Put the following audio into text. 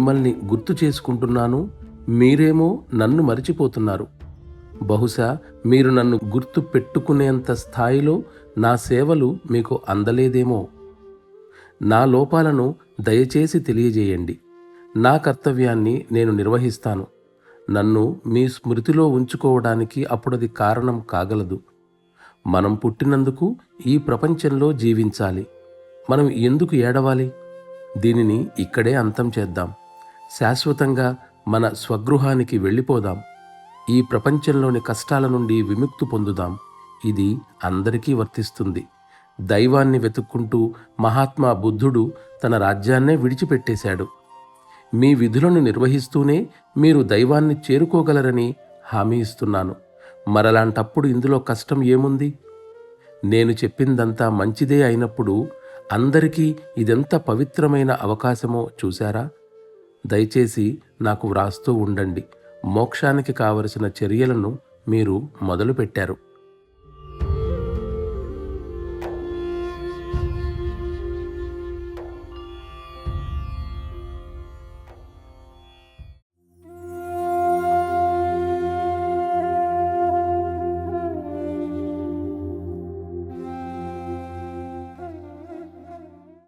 మిమ్మల్ని గుర్తు చేసుకుంటున్నాను, మీరేమో నన్ను మరిచిపోతున్నారు. బహుశా మీరు నన్ను గుర్తు పెట్టుకునేంత స్థాయిలో నా సేవలు మీకు అందలేదేమో. నా లోపాలను దయచేసి తెలియజేయండి. నా కర్తవ్యాన్ని నేను నిర్వహిస్తాను. నన్ను మీ స్మృతిలో ఉంచుకోవడానికి అప్పుడది కారణం కాగలదు. మనం పుట్టినందుకు ఈ ప్రపంచంలో జీవించాలి. మనం ఎందుకు ఏడవాలి? దీనిని ఇక్కడే అంతం చేద్దాం. శాశ్వతంగా మన స్వగృహానికి వెళ్ళిపోదాం. ఈ ప్రపంచంలోని కష్టాల నుండి విముక్తి పొందుదాం. ఇది అందరికీ వర్తిస్తుంది. దైవాన్ని వెతుక్కుంటూ మహాత్మా బుద్ధుడు తన రాజ్యాన్నే విడిచిపెట్టేశాడు. మీ విధులను నిర్వహిస్తూనే మీరు దైవాన్ని చేరుకోగలరని హామీ ఇస్తున్నాను. మరలాంటప్పుడు ఇందులో కష్టం ఏముంది? నేను చెప్పిందంతా మంచిదే అయినప్పుడు అందరికీ ఇదెంత పవిత్రమైన అవకాశమో చూశారా? దయచేసి నాకు వ్రాస్తూ ఉండండి. మోక్షానికి కావలసిన చర్యలను మీరు మొదలుపెట్టారు.